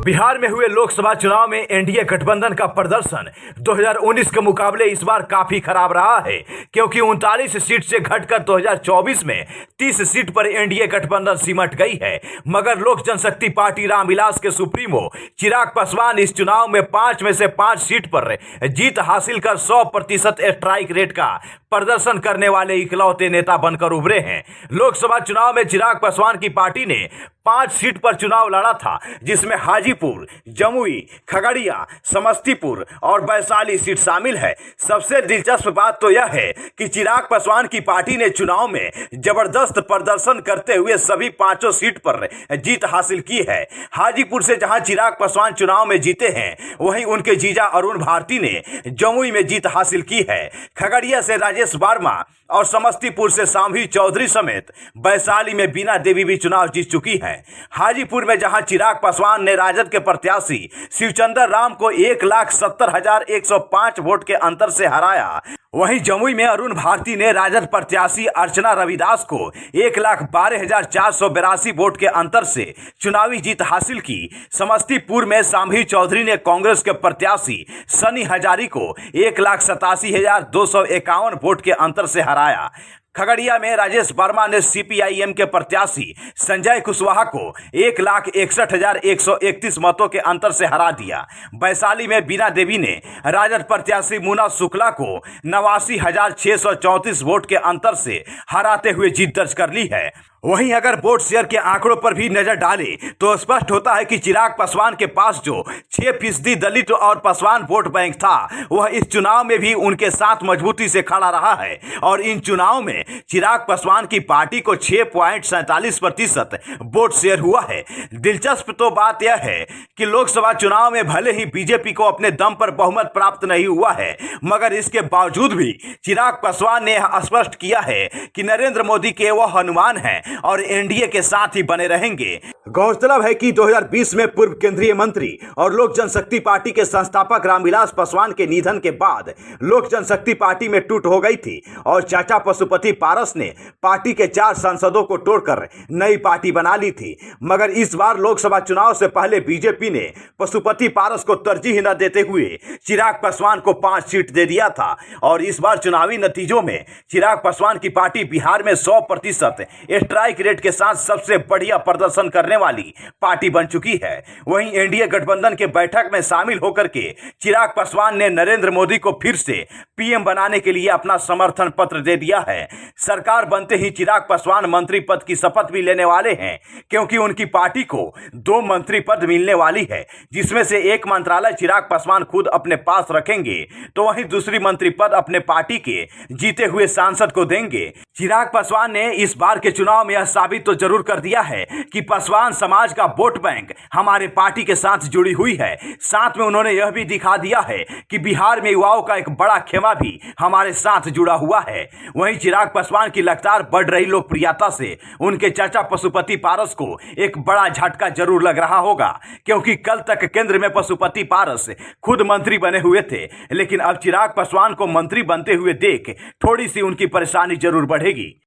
बिहार में हुए लोकसभा चुनाव में एनडीए गठबंधन का प्रदर्शन 2019 के मुकाबले इस बार काफी खराब रहा है, क्योंकि 39 सीट से घटकर 2024 में 30 सीट पर एनडीए गठबंधन सिमट गई है। मगर लोक जनशक्ति पार्टी रामविलास के सुप्रीमो चिराग पासवान इस चुनाव में 5 में से 5 सीट पर जीत हासिल कर 100% स्ट्राइक रेट का प्रदर्शन करने वाले इकलौते नेता बनकर उभरे हैं। लोकसभा चुनाव में चिराग पासवान की पार्टी ने 5 सीट पर चुनाव लड़ा था, जिसमें हाजीपुर, जमुई, खगड़िया, समस्तीपुर और वैशाली सीट शामिल है। सबसे दिलचस्प बात तो यह है कि चिराग पासवान की पार्टी ने चुनाव में जबरदस्त प्रदर्शन करते हुए सभी 5 सीट पर जीत हासिल की है। हाजीपुर से जहां चिराग पासवान चुनाव में जीते हैं, वहीं उनके जीजा अरुण भारती ने जमुई में जीत हासिल की है। खगड़िया से राजेश वर्मा और समस्तीपुर से शाम्भी चौधरी समेत वैशाली में बीना देवी भी चुनाव जीत चुकी है। हाजीपुर में जहां चिराग पासवान ने राजद के प्रत्याशी शिवचंद्र राम को 1,70,105 वोट के अंतर से हराया, वहीं जमुई में अरुण भारती ने राजद प्रत्याशी अर्चना रविदास को 1,12,482 वोट के अंतर से चुनावी जीत हासिल की। समस्तीपुर में शाम्भी चौधरी ने कांग्रेस के प्रत्याशी सनी हजारी को 1,87,251 वोट के अंतर से हराया। खगड़िया में राजेश वर्मा ने सीपीआईएम के प्रत्याशी संजय कुशवाहा को 1,61,131 मतों के अंतर से हरा दिया। वैशाली में बीना देवी ने राजद प्रत्याशी मुना शुक्ला को 89,634 वोट के अंतर से हराते हुए जीत दर्ज कर ली है। वहीं अगर वोट शेयर के आंकड़ों पर भी नजर डालें तो स्पष्ट होता है कि चिराग पासवान के पास जो 6% दलित और पासवान वोट बैंक था, वह इस चुनाव में भी उनके साथ मजबूती से खड़ा रहा है और इन चुनाव में चिराग पासवान की पार्टी को 6.47% वोट शेयर हुआ है। दिलचस्प तो बात यह है कि लोकसभा चुनाव में भले ही बीजेपी को अपने दम पर बहुमत प्राप्त नहीं हुआ है, मगर इसके बावजूद भी चिराग पासवान ने यह स्पष्ट किया है कि नरेंद्र मोदी के वह हनुमान हैं और एनडीए के साथ ही बने रहेंगे। गौरतलब है कि 2020 में पूर्व केंद्रीय मंत्री और लोक जनशक्ति पार्टी के संस्थापक रामविलास पासवान के निधन के बाद लोक जनशक्ति पार्टी में टूट हो गई थी और चाचा पशुपति पारस ने पार्टी के 4 सांसदों को तोड़कर नई पार्टी बना ली थी। मगर इस बार लोकसभा चुनाव से पहले बीजेपी ने पशुपति पारस को तरजीह न देते हुए चिराग पासवान को 5 सीट दे दिया था और इस बार चुनावी नतीजों में चिराग पासवान की पार्टी बिहार में 100% स्ट्राइक रेट के साथ सबसे बढ़िया प्रदर्शन करने वाली पार्टी बन चुकी है। वहीं एनडीए गठबंधन के बैठक में शामिल होकर के चिराग पासवान ने नरेंद्र मोदी को फिर से पीएम बनाने के लिए अपना समर्थन पत्र दे दिया है। सरकार बनते ही चिराग पासवान मंत्री पद की शपथ भी लेने वाले हैं, क्योंकि उनकी पार्टी को 2 मंत्री पद मिलने वाली है, जिसमें से एक मंत्रालय चिराग पासवान खुद अपने पास रखेंगे तो वहीं दूसरी मंत्री पद अपने पार्टी के जीते हुए सांसद को देंगे। चिराग पासवान ने इस बार के चुनाव में यह साबित तो जरूर कर दिया है कि पासवान समाज का वोट बैंक हमारे पार्टी के साथ जुड़ी हुई है। साथ में उन्होंने यह भी दिखा दिया है कि बिहार में युवाओं का एक बड़ा खेमा भी हमारे साथ जुड़ा हुआ है। वहीं चिराग पासवान की लगातार बढ़ रही लोकप्रियता से उनके चाचा पशुपति पारस को एक बड़ा झटका जरूर लग रहा होगा, क्योंकि कल तक केंद्र में पशुपति पारस खुद मंत्री बने हुए थे, लेकिन अब चिराग पासवान को मंत्री बनते हुए देख थोड़ी सी उनकी परेशानी जरूर बढ़ेगी।